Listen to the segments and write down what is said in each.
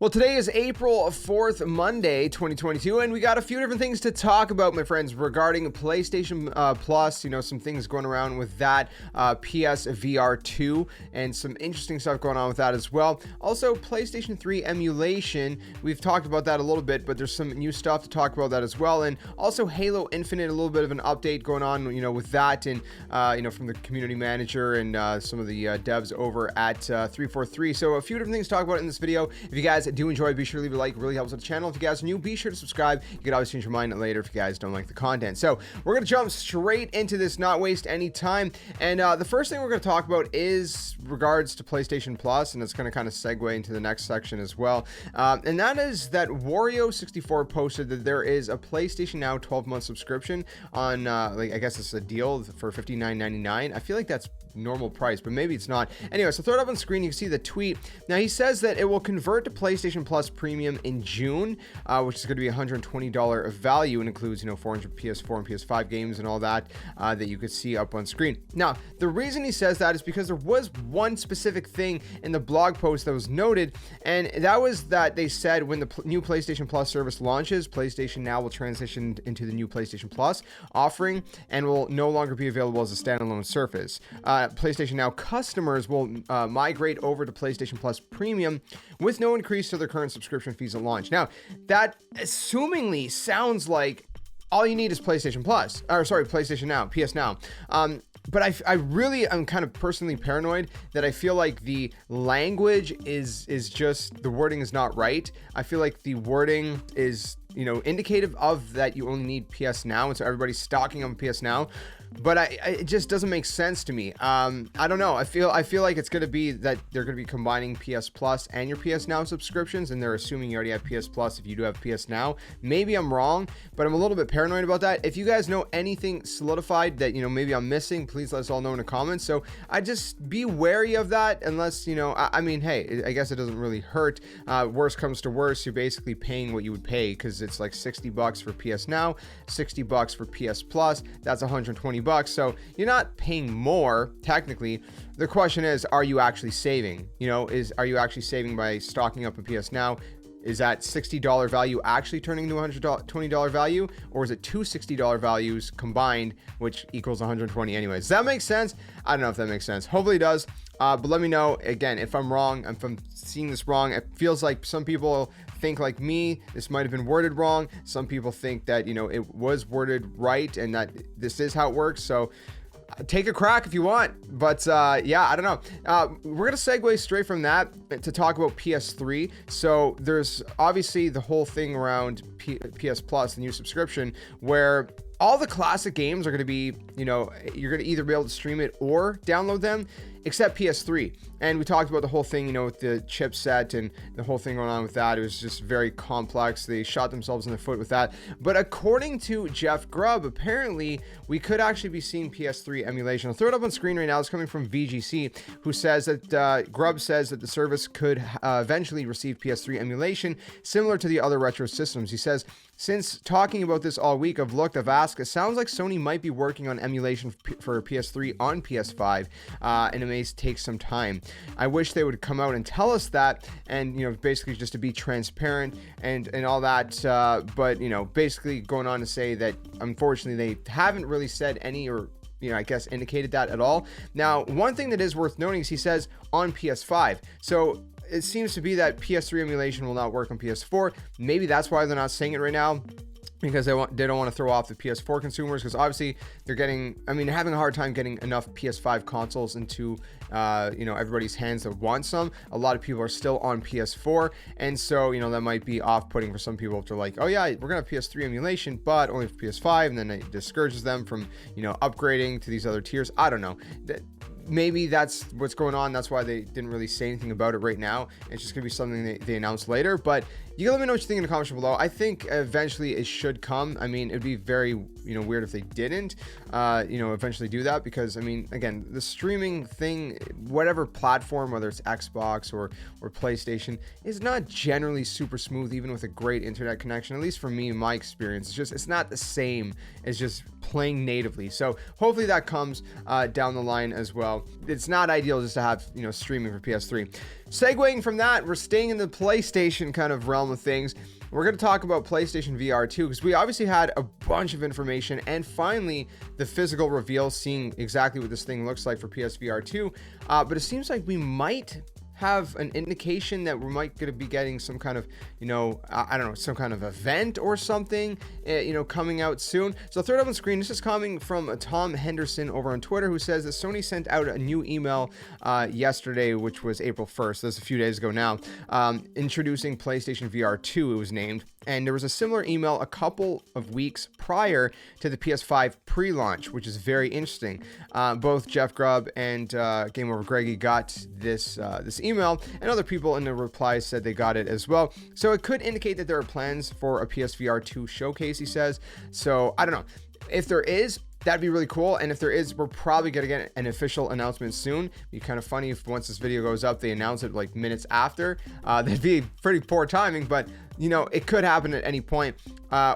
Well, today is April 4th, Monday, 2022, and we got a few different things to talk about, my friends, regarding PlayStation Plus, some things going around with that, PSVR2, and some interesting stuff going on with that as well. Also, PlayStation 3 Emulation, we've talked about that a little bit, but there's some new stuff to talk about that as well, and also Halo Infinite, a little bit of an update going on, with that, and, from the community manager and some of the devs over at 343, so a few different things to talk about in this video. If you guys do enjoy, be sure to leave a like. It really helps out the channel. If you guys are new, be sure to subscribe. You can always change your mind later if you guys don't like the content. So we're going to jump straight into this, not waste any time. And the first thing we're going to talk about is regards to PlayStation Plus, and it's going to kind of segue into the next section as well. And that is that Wario64 posted that there is a PlayStation Now 12-month subscription on, I guess it's a deal for $59.99. I feel like that's normal price, but maybe it's not. Anyway, so throw it up on screen. You can see the tweet. Now, he says that it will convert to PlayStation Plus Premium in June, which is going to be $120 of value, and includes, 400 PS4 and PS5 games and all that that you could see up on screen. Now, the reason he says that is because there was one specific thing in the blog post that was noted, and that was that they said when the new PlayStation Plus service launches, PlayStation Now will transition into the new PlayStation Plus offering and will no longer be available as a standalone service. PlayStation Now customers will migrate over to PlayStation Plus Premium with no increase to their current subscription fees at launch. Now, that assumingly sounds like all you need is PlayStation Plus, or sorry, PlayStation Now, PS Now. But I really am kind of personally paranoid that I feel like the language is just, the wording is not right. I feel like the wording is, indicative of that you only need PS Now, and so everybody's stocking on PS Now. But it just doesn't make sense to me. I don't know. I feel like it's going to be that they're going to be combining PS Plus and your PS Now subscriptions, and they're assuming you already have PS Plus if you do have PS Now. Maybe I'm wrong, but I'm a little bit paranoid about that. If you guys know anything solidified that, maybe I'm missing, please let us all know in the comments. So I just be wary of that, unless, I mean, hey, I guess it doesn't really hurt. Worst comes to worst, you're basically paying what you would pay, because it's like $60 for PS Now, $60 for PS Plus. That's $120. So you're not paying more technically. The question is, are you actually saving? Are you actually saving by stocking up a PS Now? Is that $60 value actually turning into $120 value, or is it two $60 values combined, which equals $120 anyways? Does that make sense? I don't know if that makes sense. Hopefully it does. But let me know, again, if I'm wrong, if I'm seeing this wrong. It feels like some people think like me, this might have been worded wrong. Some people think that, it was worded right and that this is how it works. So take a crack if you want, but yeah, I don't know. We're gonna segue straight from that to talk about PS3. So there's obviously the whole thing around PS Plus, the new subscription, where all the classic games are going to be, you're going to either be able to stream it or download them, except PS3. And we talked about the whole thing, with the chipset and the whole thing going on with that. It was just very complex. They shot themselves in the foot with that. But according to Jeff Grubb, apparently we could actually be seeing PS3 emulation. I'll throw it up on screen right now. It's coming from VGC, who says that Grubb says that the service could eventually receive PS3 emulation similar to the other retro systems. He says, since talking about this all week, I've asked, it sounds like Sony might be working on emulation for PS3 on PS5, and it may take some time. I wish they would come out and tell us that, and, basically just to be transparent and all that, but, basically going on to say that, unfortunately, they haven't really said any, or I guess indicated that at all. Now, one thing that is worth noting is he says on PS5. So it seems to be that PS3 emulation will not work on PS4. Maybe that's why they're not saying it right now, because they don't want to throw off the PS4 consumers, because obviously they're having a hard time getting enough PS5 consoles into everybody's hands that want some. A lot of people are still on PS4, and so that might be off-putting for some people if they're like, oh yeah, we're gonna have PS3 emulation, but only for PS5, and then it discourages them from upgrading to these other tiers. I don't know. Maybe that's what's going on. That's why they didn't really say anything about it right now. It's just gonna be something they announce later. But you can let me know what you think in the comments below. I think eventually it should come. I mean, it'd be very weird if they didn't eventually do that, because again, the streaming thing, whatever platform, whether it's Xbox or PlayStation, is not generally super smooth, even with a great internet connection. At least for me, in my experience, it's not the same as just playing natively. So hopefully that comes down the line as well. So it's not ideal just to have, you know, streaming for PS3. Segueing from that, we're staying in the PlayStation kind of realm of things. We're going to talk about PlayStation VR2 because we obviously had a bunch of information and finally the physical reveal, seeing exactly what this thing looks like for PSVR2. But it seems like we might have an indication that we might going to be getting some kind of, you know, I don't know, some kind of event or something, you know, coming out soon. So I'll throw it up on screen. This is coming from Tom Henderson over on Twitter, who says that Sony sent out a new email yesterday, which was April 1st. That's a few days ago now, introducing PlayStation VR2, it was named. And there was a similar email a couple of weeks prior to the PS5 pre-launch, which is very interesting. Both Jeff Grubb and Game Over Greggy got this email, and other people in the replies said they got it as well. So it could indicate that there are plans for a PSVR2 showcase, he says. So I don't know. If there is, that'd be really cool. And if there is, we're probably going to get an official announcement soon. It'd be kind of funny if once this video goes up, they announce it like minutes after. That'd be pretty poor timing, but you know, it could happen at any point.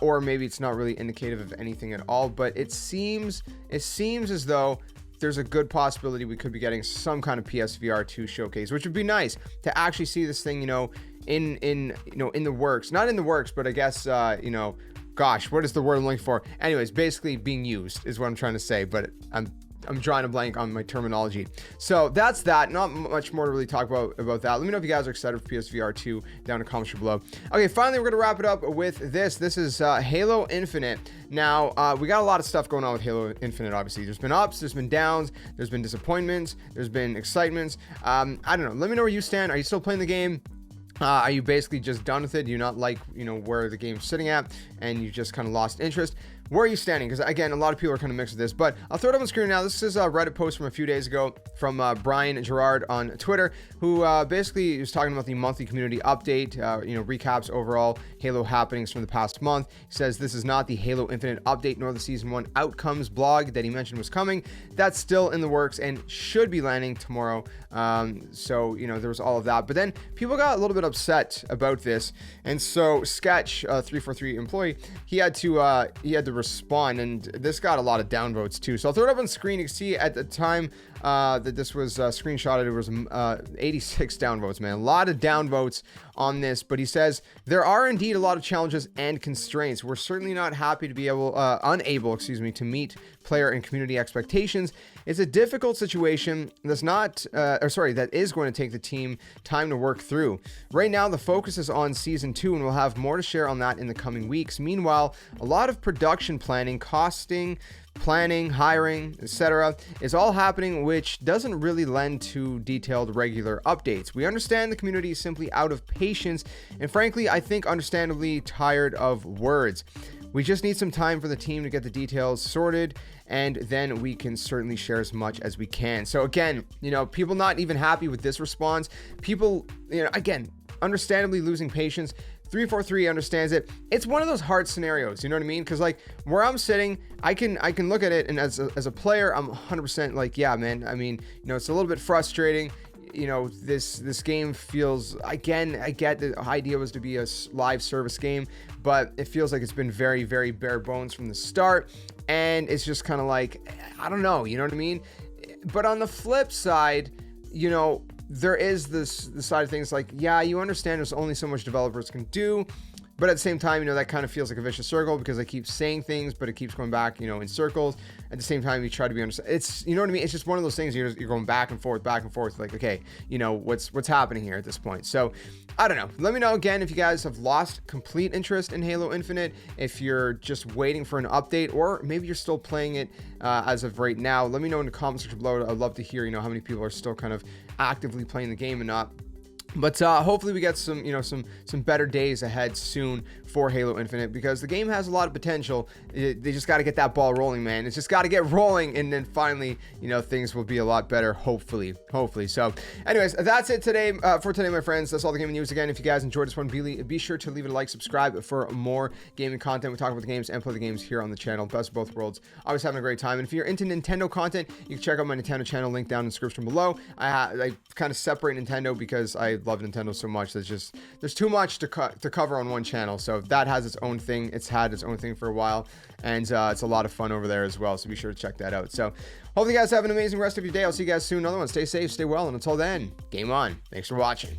Or maybe it's not really indicative of anything at all, but it seems as though there's a good possibility we could be getting some kind of PSVR2 showcase, which would be nice to actually see this thing, you know, in the works, not in the works, but I guess, you know, gosh, what is the word I'm looking for? Anyways, basically being used is what I'm trying to say, but I'm drawing a blank on my terminology. So that's that. Not much more to really talk about that. Let me know if you guys are excited for PSVR2 down in the comments below. Okay, finally, we're going to wrap it up with this. This is Halo Infinite. Now, we got a lot of stuff going on with Halo Infinite, obviously. There's been ups, there's been downs, there's been disappointments, there's been excitements. I don't know. Let me know where you stand. Are you still playing the game? Are you basically just done with it? Do you not like, you know, where the game's sitting at and you just kind of lost interest? Where are you standing? Because again, a lot of people are kind of mixed with this, but I'll throw it up on screen now. This is a Reddit post from a few days ago from Brian Gerard on Twitter, who basically was talking about the monthly community update, you know, recaps overall Halo happenings from the past month. He says this is not the Halo Infinite update nor the Season 1 outcomes blog that he mentioned was coming. That's still in the works and should be landing tomorrow. So, you know, there was all of that. But then people got a little bit upset about this. And so Sketch, 343 employee, he had to respond, and this got a lot of downvotes too. So I'll throw it up on screen. You can see at the time that this was screenshotted, it was 86 downvotes, man. A lot of downvotes on this, but he says there are indeed a lot of challenges and constraints. We're certainly not happy to be unable to meet player and community expectations. It's a difficult situation that is going to take the team time to work through. Right now, the focus is on Season 2, and we'll have more to share on that in the coming weeks. Meanwhile, a lot of production planning, costing, planning, hiring, etc. is all happening, which doesn't really lend to detailed regular updates. We understand the community is simply out of patience, and frankly, I think understandably tired of words. We just need some time for the team to get the details sorted, and then we can certainly share as much as we can. So again, you know, people not even happy with this response. People, you know, again, understandably losing patience. 343 understands it. It's one of those hard scenarios, you know what I mean? Because like where I'm sitting, I can look at it, and as a player, I'm 100% like, yeah, man. I mean, you know, it's a little bit frustrating. You know, this game feels, again, I get the idea was to be a live service game, but it feels like it's been very, very bare bones from the start, and it's just kind of like, I don't know, you know what I mean? But on the flip side, you know, there is the side of things like, yeah, you understand there's only so much developers can do, but at the same time, you know, that kind of feels like a vicious circle because I keep saying things, but it keeps going back, you know, in circles. At the same time, you try to be understand. It's, you know what I mean? It's just one of those things you're going back and forth, like, okay, you know, what's happening here at this point? So I don't know. Let me know again if you guys have lost complete interest in Halo Infinite, if you're just waiting for an update, or maybe you're still playing it as of right now. Let me know in the comment section below. I'd love to hear, you know, how many people are still kind of actively playing the game and not. But hopefully we get some, you know, some better days ahead soon for Halo Infinite, because the game has a lot of potential. They just got to get that ball rolling, man. It's just got to get rolling, and then finally, you know, things will be a lot better, hopefully. So anyways, that's it today for today, my friends. That's all the gaming news. Again, if you guys enjoyed this one, be sure to leave it a like, subscribe for more gaming content. We talk about the games and play the games here on the channel. Best of both worlds. Always having a great time. And if you're into Nintendo content, you can check out my Nintendo channel, link down in the description below. I kind of separate Nintendo because I love Nintendo so much. There's too much to cover on one channel. So that has its own thing. It's had its own thing for a while, and it's a lot of fun over there as well. So be sure to check that out. So hopefully you guys have an amazing rest of your day. I'll see you guys soon. Another one. Stay safe, stay well, and until then, game on. Thanks for watching.